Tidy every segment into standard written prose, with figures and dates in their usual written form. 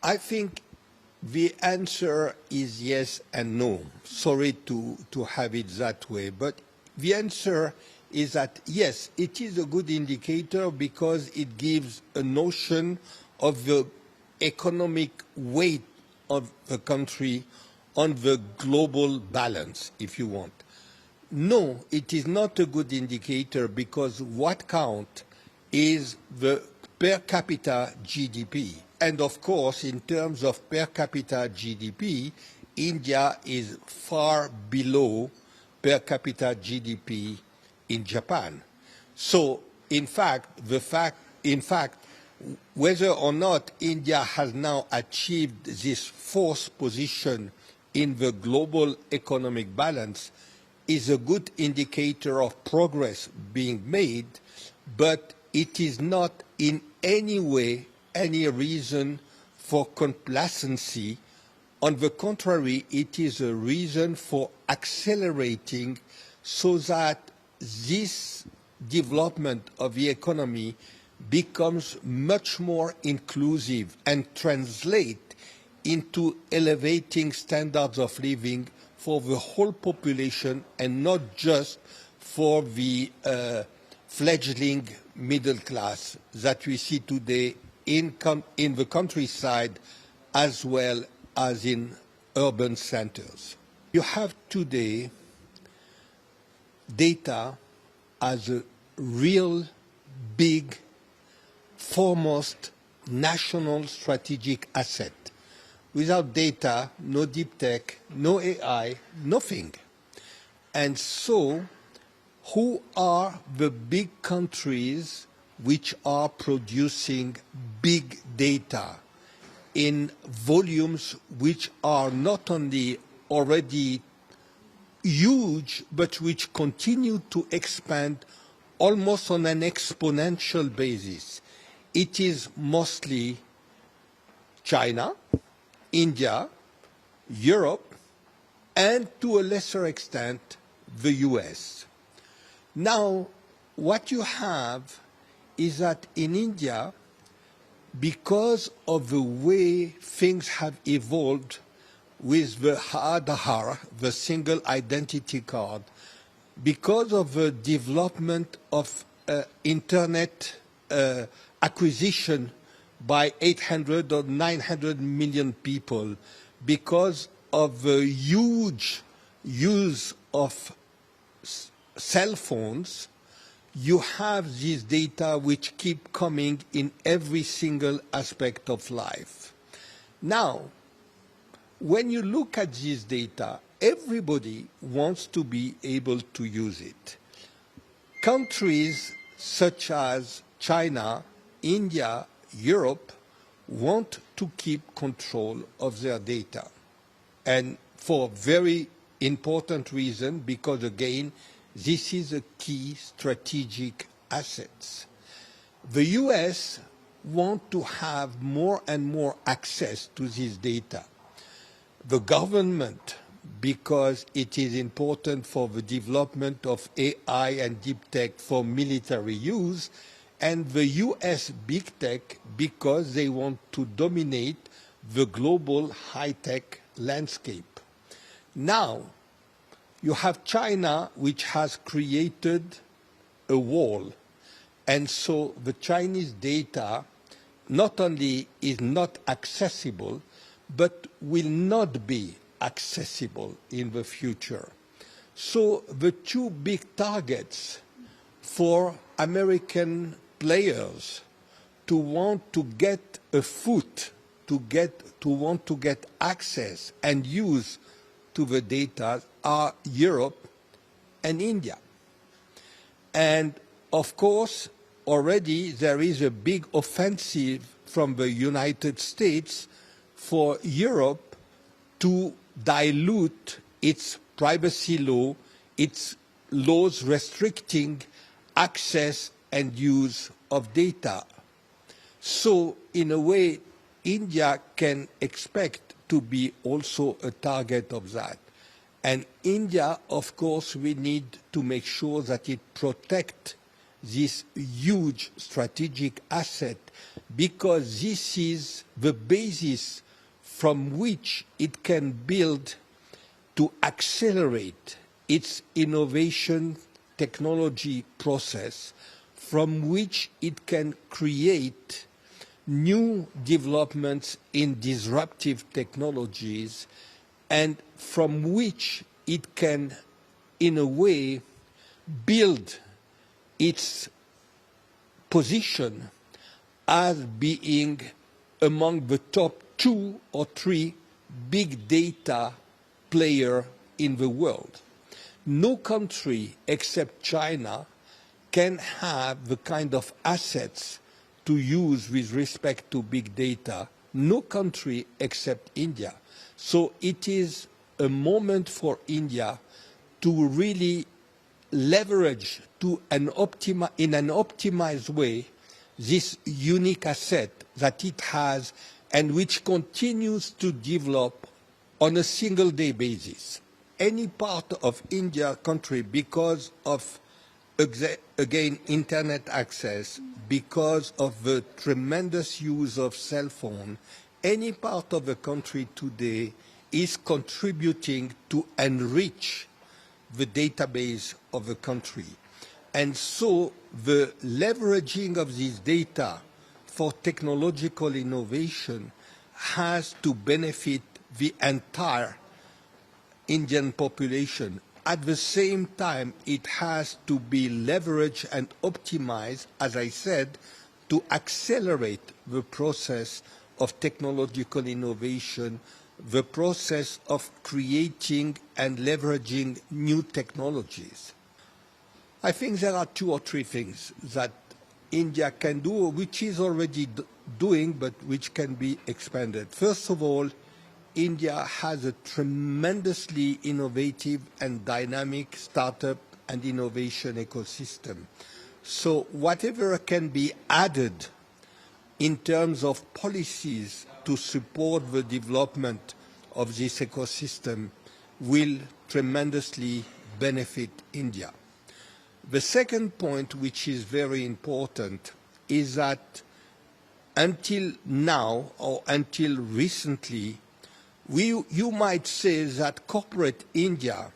I think the answer is yes and no. Sorry to have it that way, but the answer is that yes, it is a good indicator because it gives a notion of the economic weight of the country on the global balance, if you want. No, it is not a good indicator because what counts is the per capita GDP. And of course, in terms of per capita GDP, India is far below per capita GDP in Japan. So, in fact, whether or not India has now achieved this fourth position in the global economic balance is a good indicator of progress being made, but it is not in any way any reason for complacency. On the contrary, it is a reason for accelerating so that this development of the economy becomes much more inclusive and translate into elevating standards of living for the whole population and not just for the fledgling middle class that we see today in the countryside as well as in urban centers. You have today data as a real big, foremost national strategic asset. Without data, no deep tech, no AI, nothing. And so, who are the big countries which are producing big data in volumes which are not only already huge, but which continue to expand almost on an exponential basis? It is mostly China, India, Europe, and to a lesser extent, the US. Now, what you have is that in India, because of the way things have evolved with the Aadhaar, the single identity card, because of the development of internet acquisition by 800 or 900 million people, because of the huge use of cell phones, you have these data which keep coming in every single aspect of life. Now, when you look at this data, everybody wants to be able to use it. Countries such as China, India, Europe want to keep control of their data. And for very important reason, because again, this is a key strategic asset. The US want to have more and more access to this data. The government, because it is important for the development of AI and deep tech for military use, and the US big tech because they want to dominate the global high-tech landscape. Now, you have China, which has created a wall, and so the Chinese data not only is not accessible, but will not be accessible in the future. So the two big targets for American players to want to get a foot, to want to get access and use to the data are Europe and India. And of course, already there is a big offensive from the United States for Europe to dilute its privacy law, its laws restricting access and use of data. So, in a way, India can expect to be also a target of that. And India, of course, we need to make sure that it protects this huge strategic asset, because this is the basis from which it can build to accelerate its innovation technology process, from which it can create new developments in disruptive technologies, and from which it can, in a way, build its position as being among the top 2 or 3 big data players in the world. No country except China can have the kind of assets to use with respect to big data. No country except India. So it is a moment for India to really leverage in an optimized way this unique asset that it has and which continues to develop on a single-day basis. Any part of India country, because of, again, internet access, because of the tremendous use of cell phone, any part of the country today is contributing to enrich the database of the country. And so the leveraging of this data for technological innovation has to benefit the entire Indian population. At the same time, it has to be leveraged and optimized, as I said, to accelerate the process of technological innovation, the process of creating and leveraging new technologies. I think there are 2 or 3 things that India can do, which is already doing, but which can be expanded. First of all, India has a tremendously innovative and dynamic startup and innovation ecosystem. So whatever can be added in terms of policies to support the development of this ecosystem will tremendously benefit India. The second point, which is very important, is that until now, or until recently, you might say that corporate India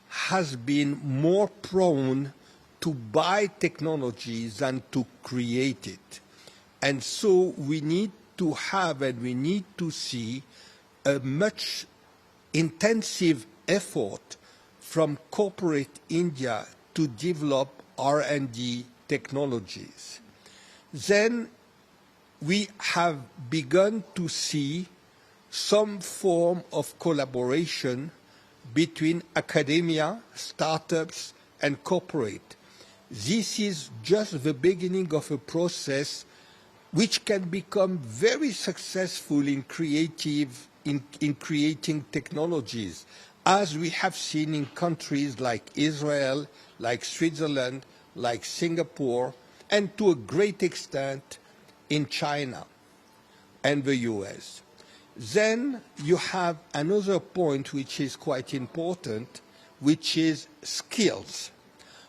has been more prone to buy technology than to create it. And so we need to have and we need to see a much intensive effort from corporate India to develop R&D technologies. Then we have begun to see some form of collaboration between academia, startups, and corporate. This is just the beginning of a process which can become very successful in creating technologies, as we have seen in countries like Israel, like Switzerland, like Singapore, and to a great extent in China and the US. Then you have another point which is quite important, which is skills.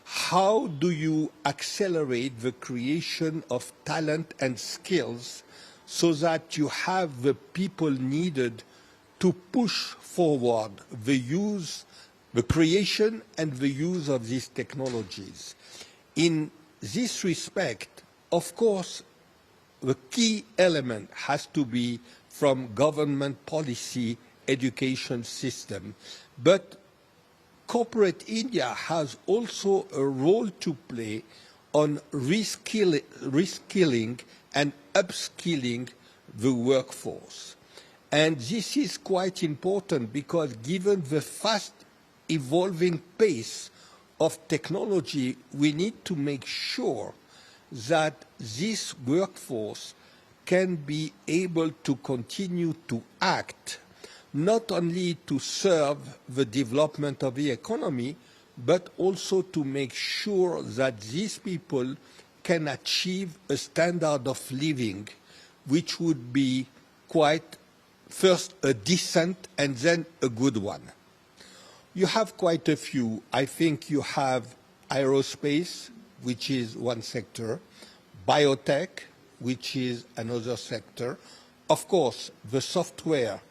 How do you accelerate the creation of talent and skills so that you have the people needed to push forward the creation and the use of these technologies? In this respect, of course, the key element has to be from government policy, education system. But corporate India has also a role to play on reskilling and upskilling the workforce. And this is quite important because given the fast evolving pace of technology, we need to make sure that this workforce can be able to continue to act, not only to serve the development of the economy, but also to make sure that these people can achieve a standard of living which would be quite, first a decent and then a good one. You have quite a few. I think you have aerospace, which is one sector, biotech, which is another sector. Of course, the software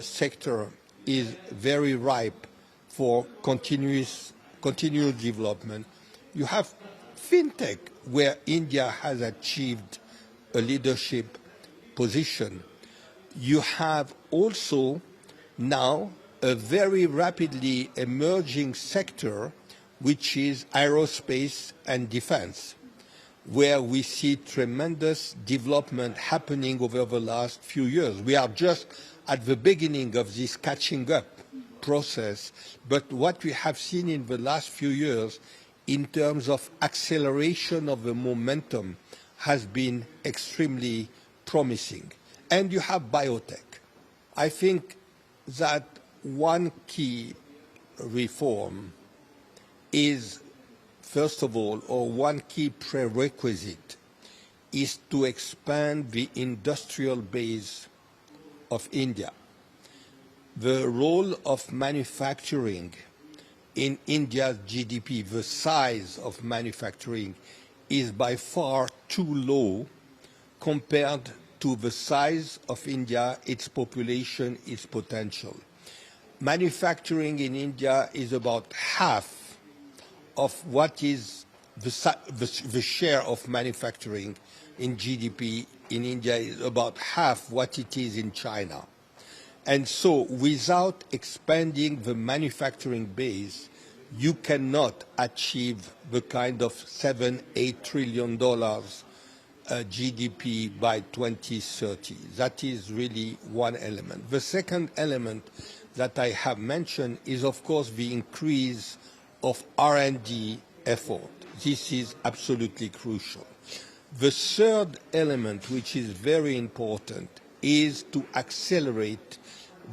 sector is very ripe for continuous development. You have fintech, where India has achieved a leadership position. You have also now a very rapidly emerging sector, which is aerospace and defense, where we see tremendous development happening over the last few years. We are just at the beginning of this catching up process, but what we have seen in the last few years in terms of acceleration of the momentum has been extremely promising. And you have biotech. I think that one key reform is, first of all, or one key prerequisite, is to expand the industrial base of India. The role of manufacturing in India's GDP, the size of manufacturing, is by far too low compared to the size of India, its population, its potential. Manufacturing in India is about half of what is the share of manufacturing in GDP in India is about half what it is in China. And so without expanding the manufacturing base, you cannot achieve the kind of $7–8 trillion GDP by 2030. That is really one element. The second element that I have mentioned is, of course, the increase of R&D effort. This is absolutely crucial. The third element, which is very important, is to accelerate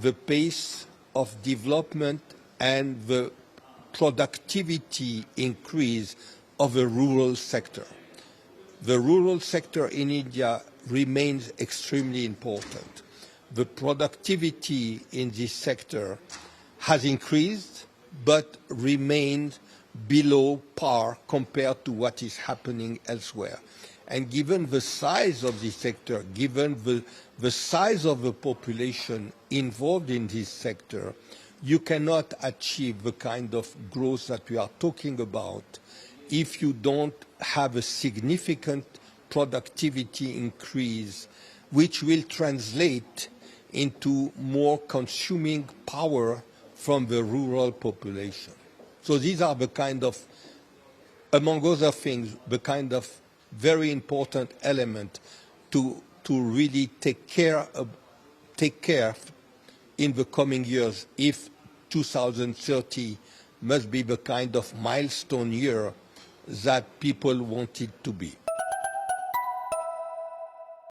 the pace of development and the productivity increase of the rural sector. The rural sector in India remains extremely important. The productivity in this sector has increased, but remained below par compared to what is happening elsewhere. And given the size of this sector, given the size of the population involved in this sector, you cannot achieve the kind of growth that we are talking about if you don't have a significant productivity increase, which will translate into more consuming power from the rural population. So these are the kind of, among other things, the kind of very important element to really take care in the coming years if 2030 must be the kind of milestone year that people want it to be.